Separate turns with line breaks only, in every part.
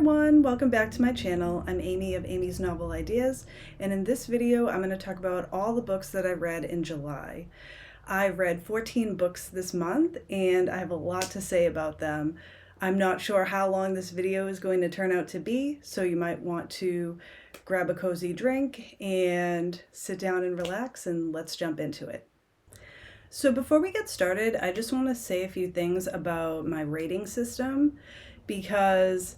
Everyone, welcome back to my channel. I'm Amy of Amy's Novel Ideas, and in this video I'm going to talk about all the books that I read in July. I read 14 books this month and I have a lot to say about them. I'm not sure how long this video is going to turn out to be, so you might want to grab a cozy drink and sit down and relax, and let's jump into it. So before we get started, I just want to say a few things about my rating system, because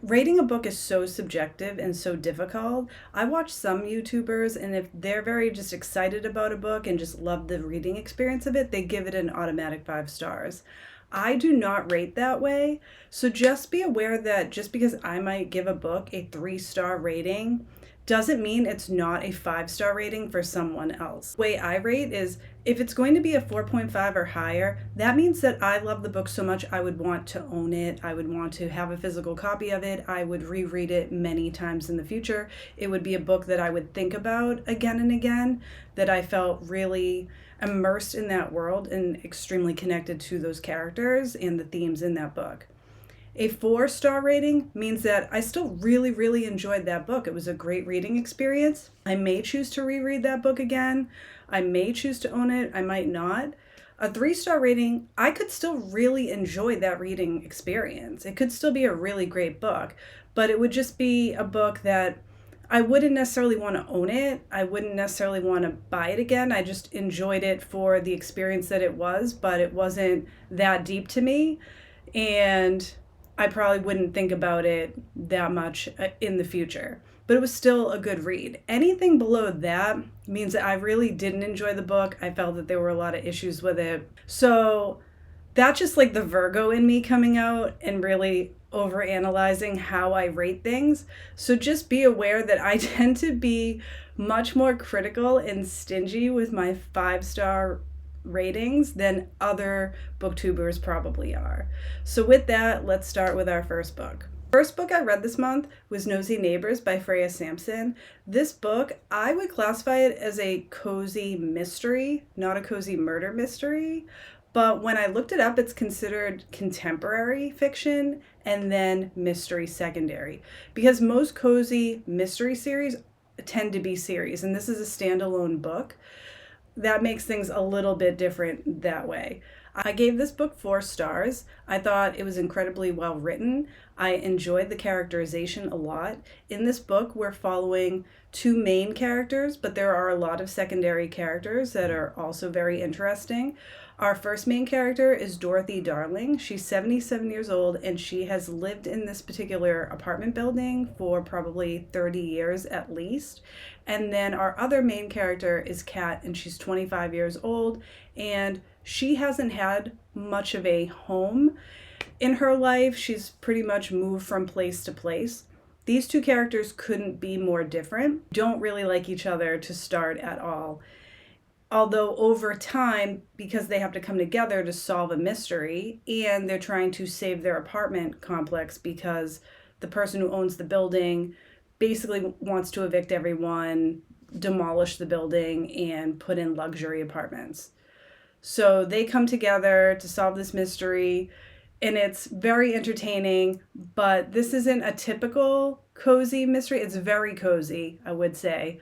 rating a book is so subjective and so difficult. I watch some YouTubers, and if they're very just excited about a book and just love the reading experience of it, they give it an automatic 5 stars. I do not rate that way, so just be aware that just because I might give a book a 3-star rating doesn't mean it's not a 5-star rating for someone else. The way I rate is, if it's going to be a 4.5 or higher, that means that I love the book so much I would want to own it. I would want to have a physical copy of it. I would reread it many times in the future. It would be a book that I would think about again and again, that I felt really immersed in that world and extremely connected to those characters and the themes in that book. A 4-star rating means that I still really enjoyed that book. It was a great reading experience. I may choose to reread that book again. I may choose to own it. I might not. A 3-star rating, I could still really enjoy that reading experience. It could still be a really great book, but it would just be a book that I wouldn't necessarily want to own it. I wouldn't necessarily want to buy it again. I just enjoyed it for the experience that it was, but it wasn't that deep to me. And I probably wouldn't think about it that much in the future, but it was still a good read. Anything below that means that I really didn't enjoy the book. I felt that there were a lot of issues with it. So that's just like the Virgo in me coming out and really overanalyzing how I rate things. So just be aware that I tend to be much more critical and stingy with my 5-star ratings than other booktubers probably are. So with that, let's start with our first book. First book I read this month was Nosy Neighbors by Freya Sampson. This book, I would classify it as a cozy mystery, not a cozy murder mystery. But when I looked it up, it's considered contemporary fiction and then mystery secondary, because most cozy mystery series tend to be series, and this is a standalone book. That makes things a little bit different that way. I gave this book 4 stars. I thought it was incredibly well written. I enjoyed the characterization a lot. In this book, we're following 2 main characters, but there are a lot of secondary characters that are also very interesting. Our first main character is Dorothy Darling. She's 77 years old, and she has lived in this particular apartment building for probably 30 years at least. And then our other main character is Kat, and she's 25 years old, and she hasn't had much of a home in her life. She's pretty much moved from place to place. These 2 characters couldn't be more different. Don't really like each other to start at all. Although over time, because they have to come together to solve a mystery, and they're trying to save their apartment complex because the person who owns the building basically wants to evict everyone, demolish the building, and put in luxury apartments. So they come together to solve this mystery, and it's very entertaining, but this isn't a typical cozy mystery. It's very cozy, I would say.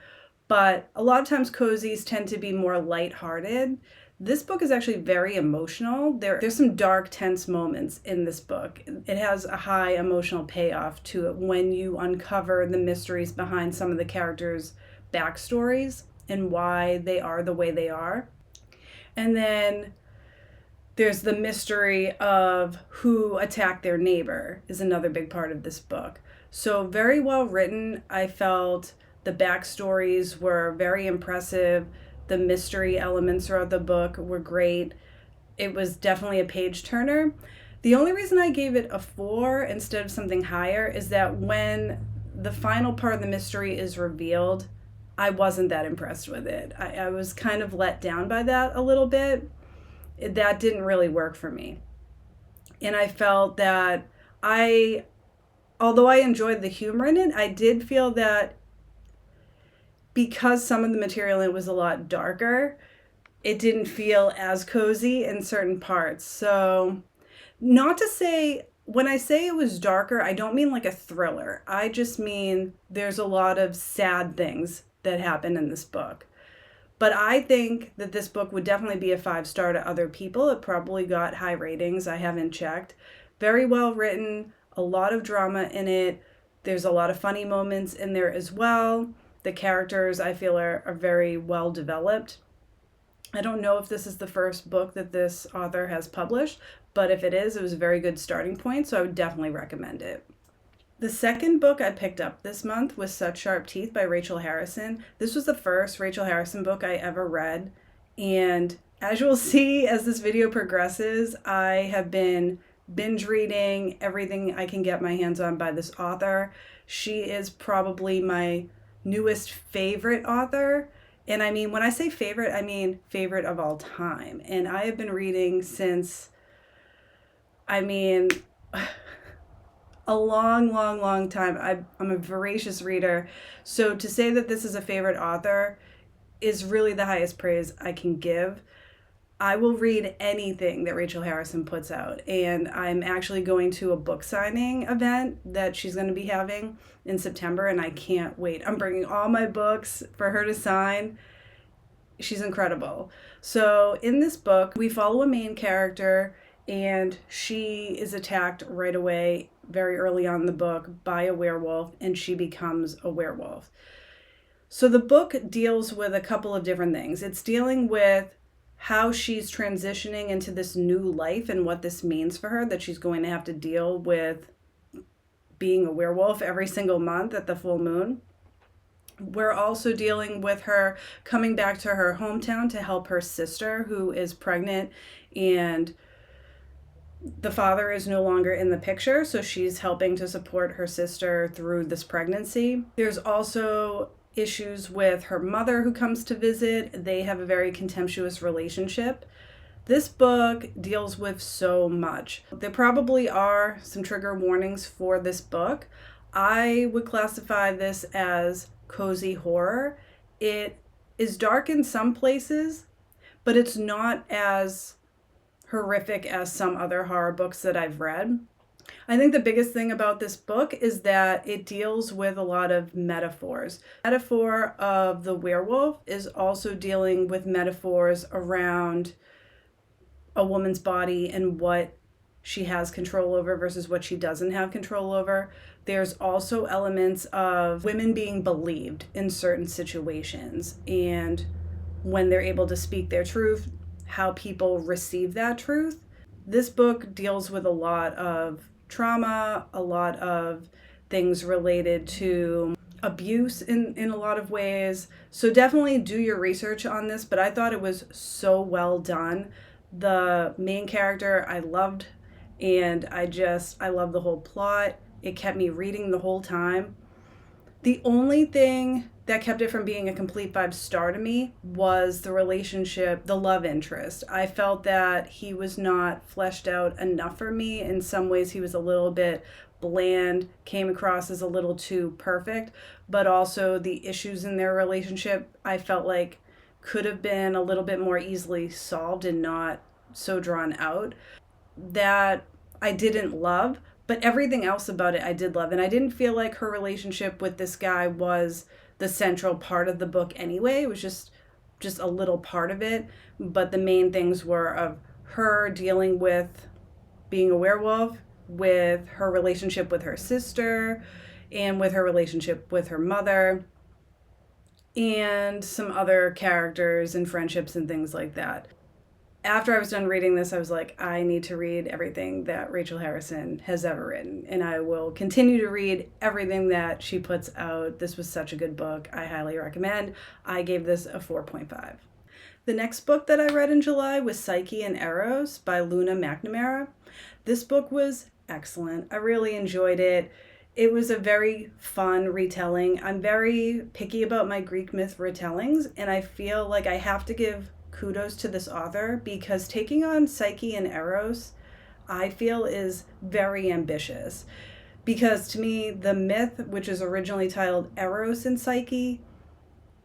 But a lot of times cozies tend to be more lighthearted. This book is actually very emotional. There's some dark, tense moments in this book. It has a high emotional payoff to it when you uncover the mysteries behind some of the characters' backstories and why they are the way they are. And then there's the mystery of who attacked their neighbor is another big part of this book. So very well written. I felt the backstories were very impressive. The mystery elements throughout the book were great. It was definitely a page turner. The only reason I gave it a 4 instead of something higher is that when the final part of the mystery is revealed, I wasn't that impressed with it. I was kind of let down by that a little bit. That didn't really work for me. And I felt that although I enjoyed the humor in it, I did feel that because some of the material in it was a lot darker, it didn't feel as cozy in certain parts. So not to say When I say it was darker, I don't mean like a thriller. I just mean there's a lot of sad things that happen in this book. But I think that this book would definitely be a 5-star to other people. It probably got high ratings. I haven't checked. Very well written, a lot of drama in it. There's a lot of funny moments in there as well. The characters, I feel, are very well developed. I don't know if this is the first book that this author has published, but if it is, it was a very good starting point, so I would definitely recommend it. The second book I picked up this month was Such Sharp Teeth by Rachel Harrison. This was the first Rachel Harrison book I ever read, and as you'll see as this video progresses, I have been binge reading everything I can get my hands on by this author. She is probably my newest favorite author. And I mean, when I say favorite, I mean favorite of all time. And I have been reading since, I mean, a long time. I'm a voracious reader. So to say that this is a favorite author is really the highest praise I can give. I will read anything that Rachel Harrison puts out. And I'm actually going to a book signing event that she's going to be having in September, and I can't wait. I'm bringing all my books for her to sign. She's incredible. So in this book, we follow a main character, and she is attacked right away, very early on in the book, by a werewolf, and she becomes a werewolf. So the book deals with a couple of different things. It's dealing with how she's transitioning into this new life and what this means for her, that she's going to have to deal with being a werewolf every single month at the full moon. We're also dealing with her coming back to her hometown to help her sister, who is pregnant, and the father is no longer in the picture, so she's helping to support her sister through this pregnancy. There's also issues with her mother who comes to visit. They have a very contemptuous relationship. This book deals with so much. There probably are some trigger warnings for this book. I would classify this as cozy horror. It is dark in some places, but it's not as horrific as some other horror books that I've read. I think the biggest thing about this book is that it deals with a lot of metaphors. The metaphor of the werewolf is also dealing with metaphors around a woman's body and what she has control over versus what she doesn't have control over. There's also elements of women being believed in certain situations, and when they're able to speak their truth, how people receive that truth. This book deals with a lot of trauma, a lot of things related to abuse in a lot of ways. So definitely do your research on this, but I thought it was so well done. The main character I loved, and I love the whole plot. It kept me reading the whole time. The only thing that kept it from being a complete 5-star to me was the relationship, the love interest. I felt that he was not fleshed out enough for me. In some ways, he was a little bit bland, came across as a little too perfect, but also the issues in their relationship, I felt like could have been a little bit more easily solved and not so drawn out. That I didn't love, but everything else about it I did love. And I didn't feel like her relationship with this guy was the central part of the book anyway. It was just a little part of it. But the main things were of her dealing with being a werewolf, with her relationship with her sister, and with her relationship with her mother, and some other characters and friendships and things like that. After I was done reading this, I was like, I need to read everything that Rachel Harrison has ever written, and I will continue to read everything that she puts out. This was such a good book. I highly recommend. I gave this a 4.5. The next book that I read in July was Psyche and Eros by Luna McNamara. This book was excellent. I really enjoyed it. It was a very fun retelling. I'm very picky about my Greek myth retellings, and I feel like I have to give kudos to this author because taking on Psyche and Eros, I feel, is very ambitious. Because to me, the myth, which is originally titled Eros and Psyche,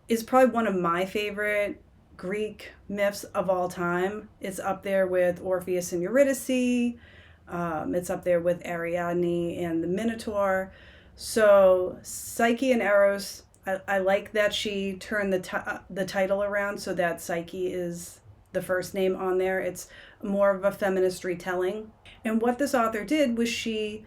is probably one of my favorite Greek myths of all time. It's up there with Orpheus and Eurydice, It's up there with Ariadne and the Minotaur. So Psyche and Eros, I like that she turned the title around so that Psyche is the first name on there. It's more of a feminist retelling. And what this author did was she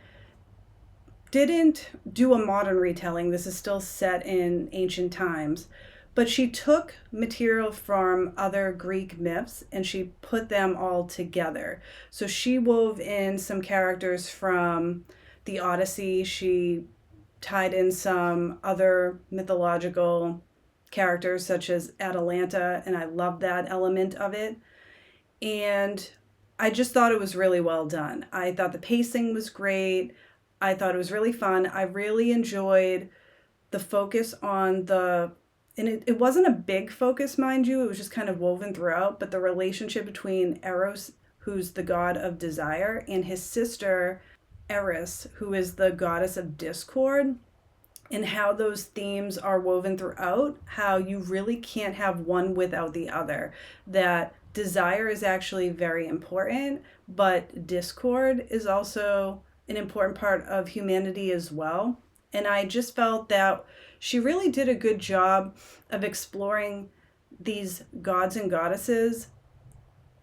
didn't do a modern retelling. This is still set in ancient times. But she took material from other Greek myths and she put them all together. So she wove in some characters from the Odyssey. She tied in some other mythological characters such as Atalanta, and I love that element of it. And I just thought it was really well done. I thought the pacing was great. I thought it was really fun. I really enjoyed the focus on and it wasn't a big focus, mind you, it was just kind of woven throughout, but the relationship between Eros, who's the god of desire, and his sister, Eris, who is the goddess of discord, and how those themes are woven throughout, how you really can't have one without the other, that desire is actually very important, but discord is also an important part of humanity as well. And I just felt that she really did a good job of exploring these gods and goddesses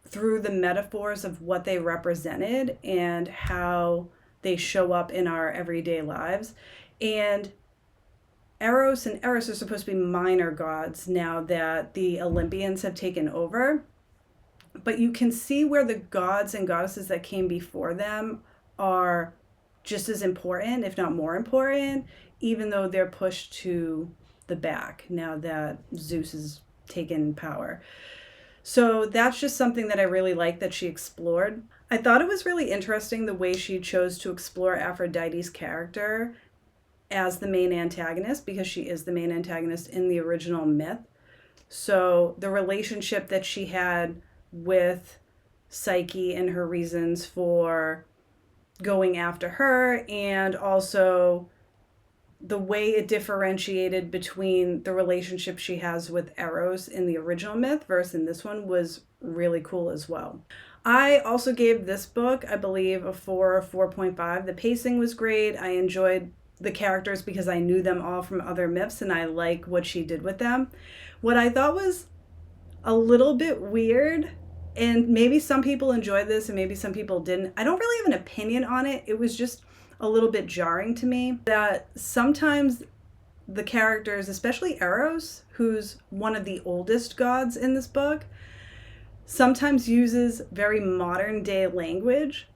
through the metaphors of what they represented and how they show up in our everyday lives. And Eros and Eris are supposed to be minor gods now that the Olympians have taken over. But you can see where the gods and goddesses that came before them are just as important, if not more important, even though they're pushed to the back now that Zeus has taken power. So that's just something that I really like that she explored. I thought it was really interesting the way she chose to explore Aphrodite's character as the main antagonist, because she is the main antagonist in the original myth. So the relationship that she had with Psyche and her reasons for going after her, and also the way it differentiated between the relationship she has with Eros in the original myth versus in this one was really cool as well. I also gave this book, I believe, a 4 or 4.5. The pacing was great. I enjoyed the characters because I knew them all from other myths and I like what she did with them. What I thought was a little bit weird, and maybe some people enjoyed this and maybe some people didn't. I don't really have an opinion on it. It was just a little bit jarring to me that sometimes the characters, especially Eros, who's one of the oldest gods in this book, sometimes uses very modern day language,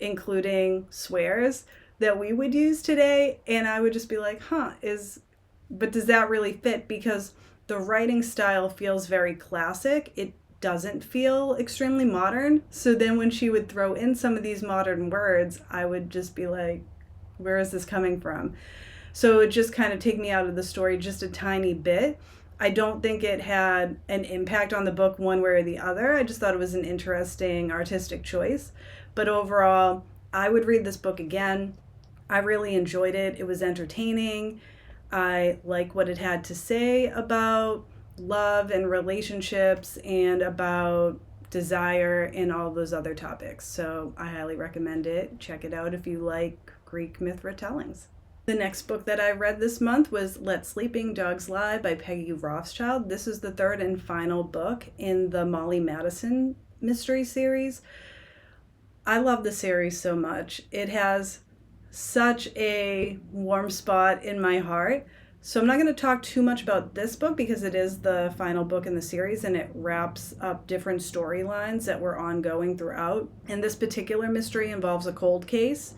including swears that we would use today. And I would just be like, but does that really fit? Because the writing style feels very classic. It doesn't feel extremely modern. So then when she would throw in some of these modern words, I would just be like, where is this coming from? So it just kind of take me out of the story just a tiny bit. I don't think it had an impact on the book one way or the other. I just thought it was an interesting artistic choice. But overall, I would read this book again. I really enjoyed it. It was entertaining. I like what it had to say about love and relationships and about desire and all those other topics. So I highly recommend it. Check it out if you like Greek myth retellings. The next book that I read this month was Let Sleeping Dogs Lie by Peggy Rothschild. This is the third and final book in the Molly Madison mystery series. I love the series so much. It has such a warm spot in my heart. So I'm not going to talk too much about this book because it is the final book in the series and it wraps up different storylines that were ongoing throughout. And this particular mystery involves a cold case.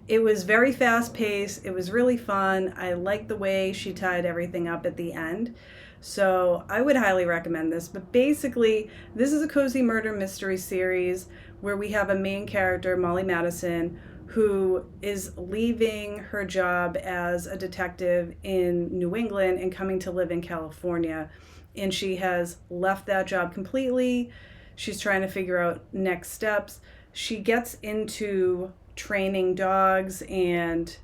It was very fast paced. It was really fun. I liked the way she tied everything up at the end. So I would highly recommend this. But basically, this is a cozy murder mystery series where we have a main character, Molly Madison, who is leaving her job as a detective in New England and coming to live in California. And she has left that job completely. She's trying to figure out next steps. She gets into training dogs and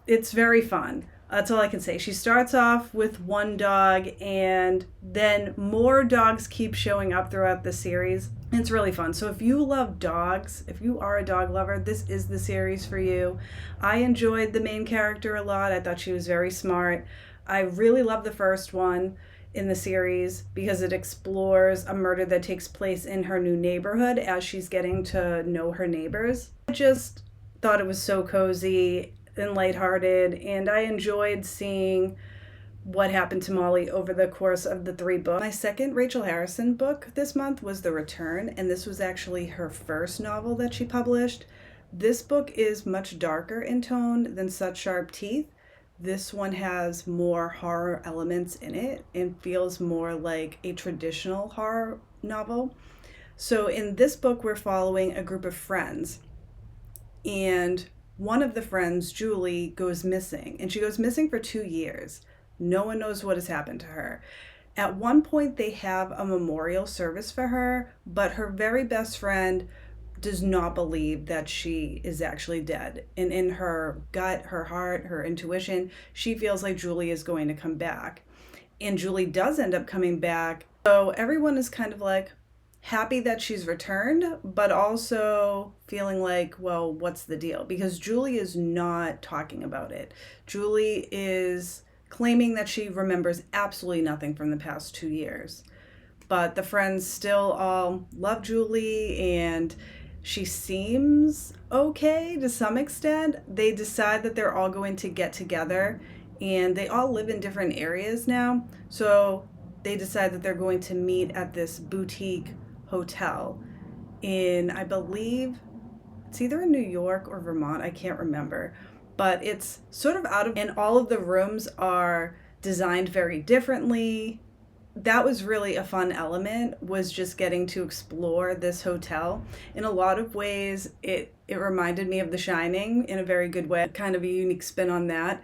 it's very fun. That's all I can say. She starts off with one dog, and then more dogs keep showing up throughout the series. It's really fun. So if you love dogs, if you are a dog lover, this is the series for you. I enjoyed the main character a lot. I thought she was very smart. I really love the first one in the series because it explores a murder that takes place in her new neighborhood as she's getting to know her neighbors. I just thought it was so cozy and lighthearted, and I enjoyed seeing what happened to Molly over the course of the 3 books. My second Rachel Harrison book this month was The Return, and this was actually her first novel that she published. This book is much darker in tone than Such Sharp Teeth. This one has more horror elements in it and feels more like a traditional horror novel. So in this book, we're following a group of friends, and one of the friends, Julie, goes missing, and she goes missing for 2 years. No one knows what has happened to her. At one point, they have a memorial service for her, but her very best friend does not believe that she is actually dead. And in her gut, her heart, her intuition, she feels like Julie is going to come back. And Julie does end up coming back. So everyone is kind of like happy that she's returned, but also feeling like, well, what's the deal? Because Julie is not talking about it. Julie is claiming that she remembers absolutely nothing from the past 2 years. But the friends still all love Julie, and she seems okay to some extent. They decide that they're all going to get together, and they all live in different areas now. So they decide that they're going to meet at this boutique hotel in, I believe, it's either in New York or Vermont, I can't remember. But it's sort of out of, and all of the rooms are designed very differently. That was really a fun element, was just getting to explore this hotel. In a lot of ways, it reminded me of The Shining in a very good way, kind of a unique spin on that.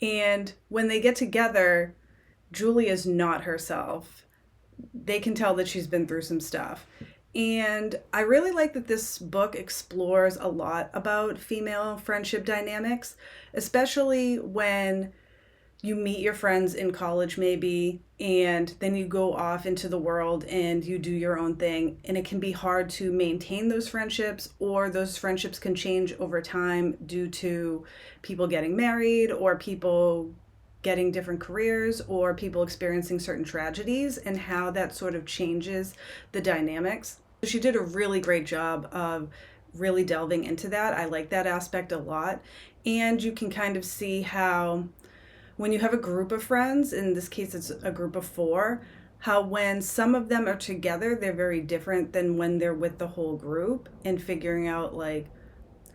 And when they get together, Julie is not herself. They can tell that she's been through some stuff. And I really like that this book explores a lot about female friendship dynamics, especially when you meet your friends in college maybe, and then you go off into the world and you do your own thing. And it can be hard to maintain those friendships, or those friendships can change over time due to people getting married, or people getting different careers, or people experiencing certain tragedies, and how that sort of changes the dynamics. She did a really great job of really delving into that. I like that aspect a lot. And you can kind of see how when you have a group of friends, in this case it's a group of 4, how when some of them are together, they're very different than when they're with the whole group, and figuring out like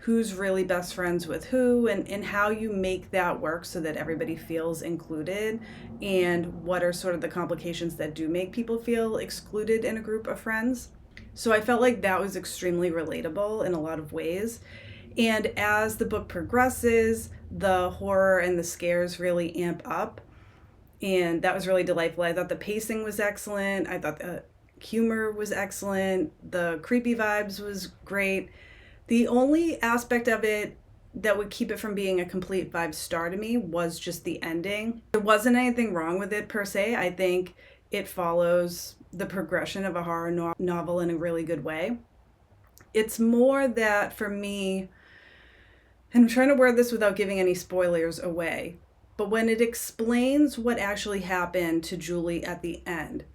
who's really best friends with who, and how you make that work so that everybody feels included, and what are sort of the complications that do make people feel excluded in a group of friends. So I felt like that was extremely relatable in a lot of ways. And as the book progresses, the horror and the scares really amp up. And that was really delightful. I thought the pacing was excellent. I thought the humor was excellent. The creepy vibes was great. The only aspect of it that would keep it from being a complete 5-star to me was just the ending. There wasn't anything wrong with it per se. I think it follows the progression of a horror novel in a really good way. It's more that for me, and I'm trying to word this without giving any spoilers away, but when it explains what actually happened to Julie at the end,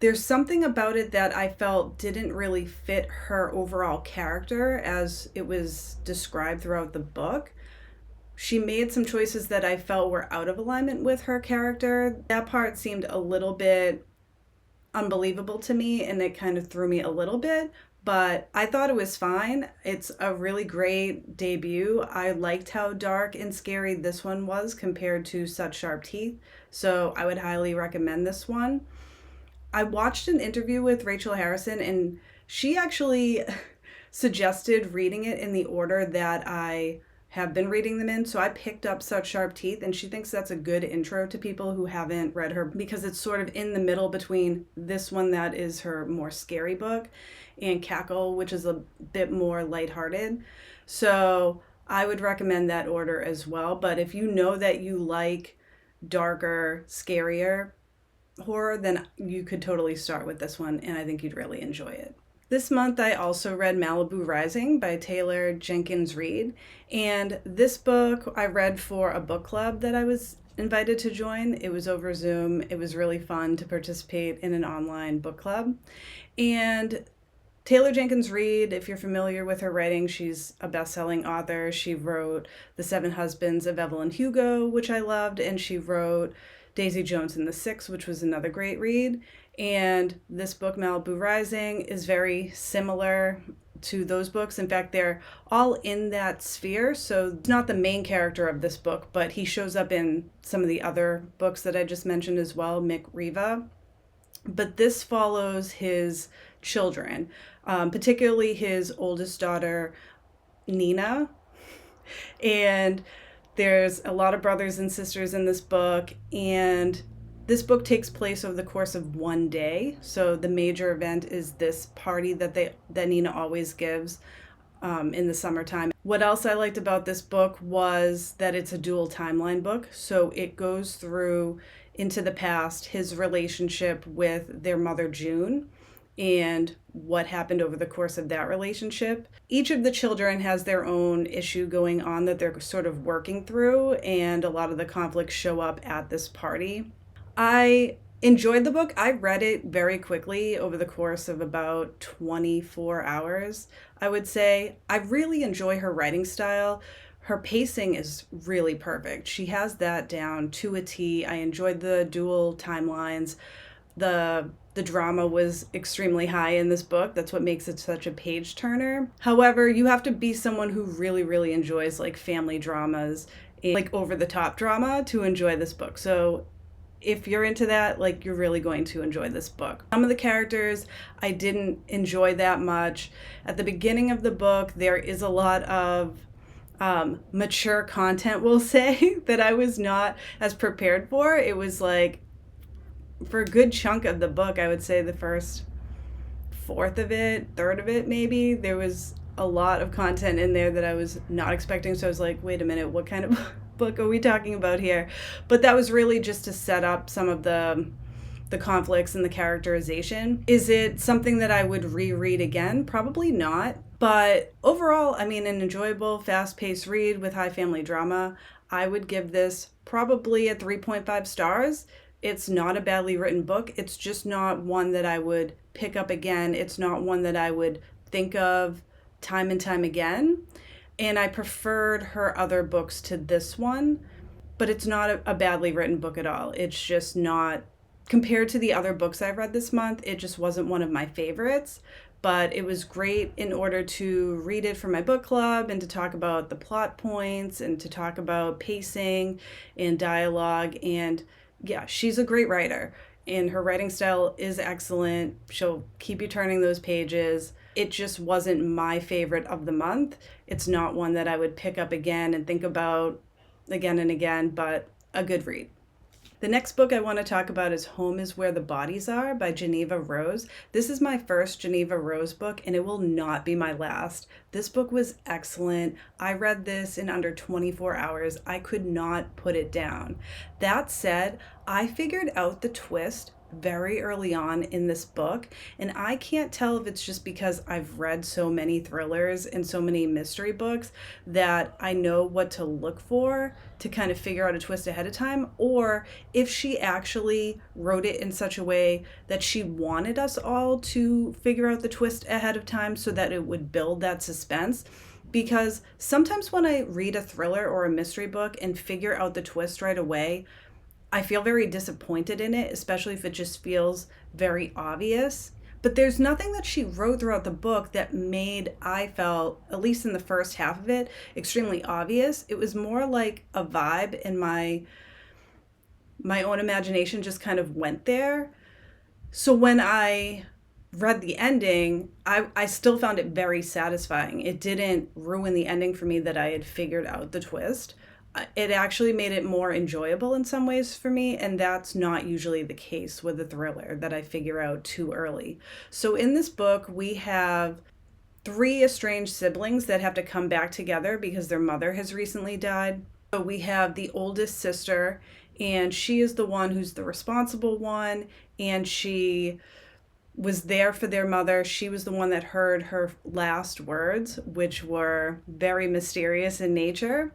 there's something about it that I felt didn't really fit her overall character as it was described throughout the book. She made some choices that I felt were out of alignment with her character. That part seemed a little bit unbelievable to me, and it kind of threw me a little bit, but I thought it was fine. It's a really great debut. I liked how dark and scary this one was compared to Such Sharp Teeth, so I would highly recommend this one. I watched an interview with Rachel Harrison, and she actually suggested reading it in the order that I have been reading them in. So I picked up Such Sharp Teeth, and she thinks that's a good intro to people who haven't read her, because it's sort of in the middle between this one that is her more scary book and Cackle, which is a bit more lighthearted. So I would recommend that order as well. But if you know that you like darker, scarier horror, then you could totally start with this one, and I think you'd really enjoy it. This month, I also read Malibu Rising by Taylor Jenkins Reid. And this book I read for a book club that I was invited to join. It was over Zoom. It was really fun to participate in an online book club. And Taylor Jenkins Reid, if you're familiar with her writing, she's a best-selling author. She wrote The Seven Husbands of Evelyn Hugo, which I loved, and she wrote Daisy Jones and the Six, which was another great read. And this book, Malibu Rising, is very similar to those books. In fact, they're all in that sphere. So it's not the main character of this book, but he shows up in some of the other books that I just mentioned as well, Mick Riva. But this follows his children, particularly his oldest daughter, Nina. And there's a lot of brothers and sisters in this book, and this book takes place over the course of one day. So the major event is this party that Nina always gives in the summertime. What else I liked about this book was that it's a dual timeline book. So it goes through into the past, his relationship with their mother, June, and what happened over the course of that relationship. Each of the children has their own issue going on that they're sort of working through, and a lot of the conflicts show up at this party. I enjoyed the book. I read it very quickly over the course of about 24 hours, I would say. I really enjoy her writing style. Her pacing is really perfect. She has that down to a T. I enjoyed the dual timelines. The drama was extremely high in this book. That's what makes it such a page turner. However, you have to be someone who really, really enjoys like family dramas and like over the top drama to enjoy this book. So if you're into that, like, you're really going to enjoy this book. Some of the characters I didn't enjoy that much. At the beginning of the book, there is a lot of mature content, we'll say, that I was not as prepared for. It was like, for a good chunk of the book, I would say the first fourth of it, third of it maybe, there was a lot of content in there that I was not expecting. So I was like, wait a minute, what kind of book are we talking about here? But that was really just to set up some of the conflicts and the characterization. Is it something that I would reread again? Probably not. But overall, I mean, an enjoyable, fast-paced read with high family drama. I would give this probably a 3.5 stars. It's not a badly written book. It's just not one that I would pick up again. It's not one that I would think of time and time again. And I preferred her other books to this one, but it's not a badly written book at all. It's just not, compared to the other books I've read this month, it just wasn't one of my favorites. But it was great in order to read it for my book club and to talk about the plot points and to talk about pacing and dialogue. And yeah, she's a great writer and her writing style is excellent. She'll keep you turning those pages. It just wasn't my favorite of the month. It's not one that I would pick up again and think about again and again, but a good read. The next book I want to talk about is Home is Where the Bodies Are by Geneva Rose. This is my first Geneva Rose book, and it will not be my last. This book was excellent. I read this in under 24 hours. I could not put it down. That said, I figured out the twist very early on in this book, and I can't tell if it's just because I've read so many thrillers and so many mystery books that I know what to look for to kind of figure out a twist ahead of time, or if she actually wrote it in such a way that she wanted us all to figure out the twist ahead of time so that it would build that suspense. Because sometimes when I read a thriller or a mystery book and figure out the twist right away, I feel very disappointed in it, especially if it just feels very obvious. But there's nothing that she wrote throughout the book that made, I felt, at least in the first half of it, extremely obvious. It was more like a vibe, and my own imagination just kind of went there. So when I read the ending, I still found it very satisfying. It didn't ruin the ending for me that I had figured out the twist. It actually made it more enjoyable in some ways for me, and that's not usually the case with a thriller that I figure out too early. So in this book, we have three estranged siblings that have to come back together because their mother has recently died. So we have the oldest sister, and she is the one who's the responsible one, and she was there for their mother. She was the one that heard her last words, which were very mysterious in nature.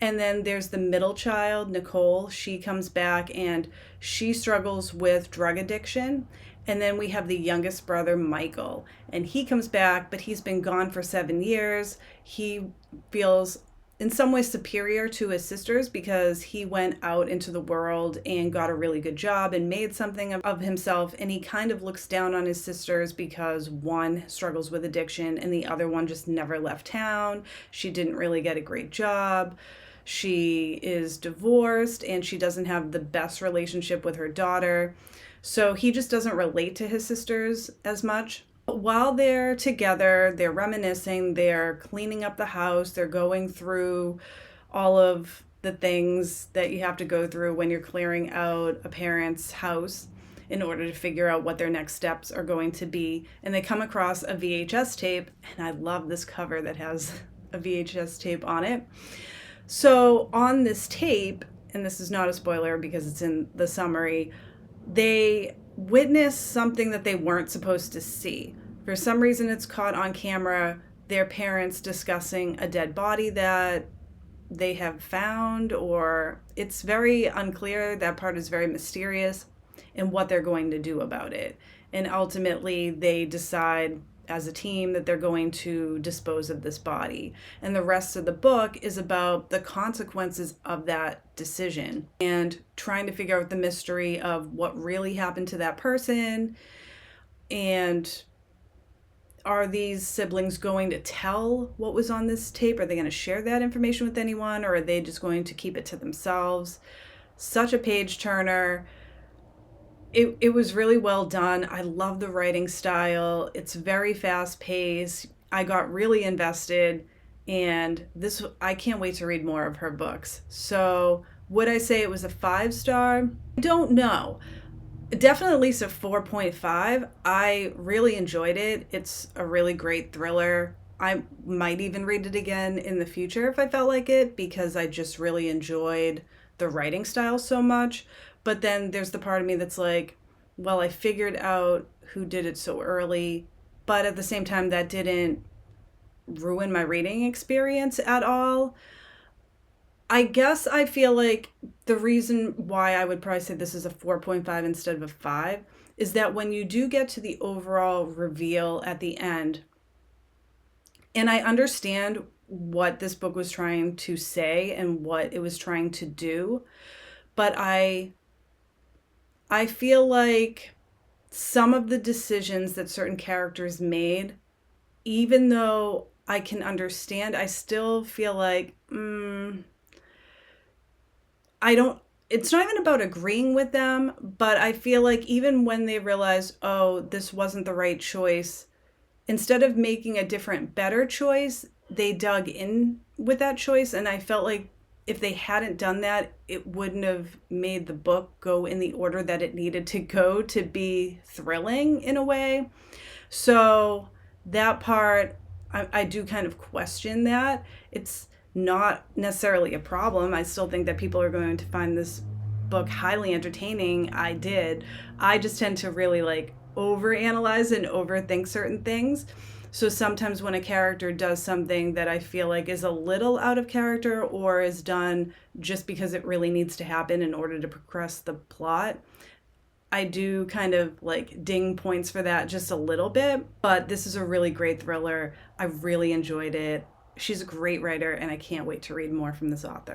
And then there's the middle child, Nicole. She comes back and she struggles with drug addiction. And then we have the youngest brother, Michael. And he comes back, but he's been gone for 7 years. He feels in some ways superior to his sisters because he went out into the world and got a really good job and made something of himself, and he kind of looks down on his sisters because one struggles with addiction and the other one just never left town. She didn't really get a great job. She is divorced and she doesn't have the best relationship with her daughter. So he just doesn't relate to his sisters as much. While they're together, they're reminiscing, they're cleaning up the house, they're going through all of the things that you have to go through when you're clearing out a parent's house in order to figure out what their next steps are going to be. And they come across a VHS tape, and I love this cover that has a VHS tape on it. So on this tape, and this is not a spoiler because it's in the summary, they witness something that they weren't supposed to see. For some reason, it's caught on camera, their parents discussing a dead body that they have found, or it's very unclear. That part is very mysterious, and what they're going to do about it. And ultimately, they decide as a team that they're going to dispose of this body. And the rest of the book is about the consequences of that decision and trying to figure out the mystery of what really happened to that person. And are these siblings going to tell what was on this tape? Are they going to share that information with anyone, or are they just going to keep it to themselves? Such a page turner. It was really well done. I love the writing style. It's very fast paced. I got really invested, and I can't wait to read more of her books. So would I say it was a 5-star? I don't know. Definitely at least a 4.5. I really enjoyed it. It's a really great thriller. I might even read it again in the future if I felt like it, because I just really enjoyed the writing style so much. But then there's the part of me that's like, well, I figured out who did it so early, but at the same time, that didn't ruin my reading experience at all. I guess I feel like the reason why I would probably say this is a 4.5 instead of a 5 is that when you do get to the overall reveal at the end, and I understand what this book was trying to say and what it was trying to do, but I feel like some of the decisions that certain characters made, even though I can understand, I still feel like, it's not even about agreeing with them, but I feel like even when they realize, oh, this wasn't the right choice, instead of making a different, better choice, they dug in with that choice. And I felt like if they hadn't done that, it wouldn't have made the book go in the order that it needed to go to be thrilling in a way. So that part, I do kind of question that. It's not necessarily a problem. I still think that people are going to find this book highly entertaining. I did. I just tend to really like overanalyze and overthink certain things. So sometimes when a character does something that I feel like is a little out of character or is done just because it really needs to happen in order to progress the plot, I do kind of like ding points for that just a little bit. But this is a really great thriller. I really enjoyed it. She's a great writer, and I can't wait to read more from this author.